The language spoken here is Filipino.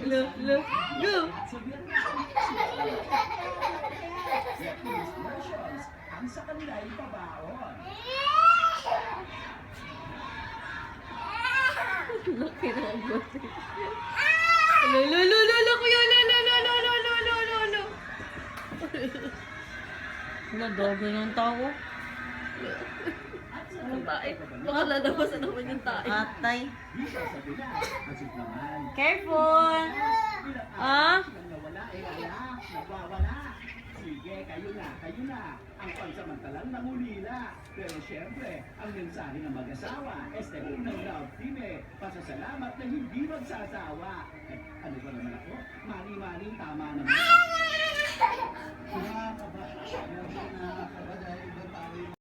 Look, look, go! Ang sa kanila ay pabaon. Laki na ang bote. Lolo, kuya, lolo. Nadaga ng tao. Ang tae. Baka lalabas na naman yung tae. Atay. Careful! Ah? Nawala nagwawala. Sige, kayo na. Ang pansamantalang nangulila. Pero syempre, ang mensahe ng mag-asawa, unang love team pasasalamat na hindi magsasawa. Ano ba naman ako? Mani-maning tama naman.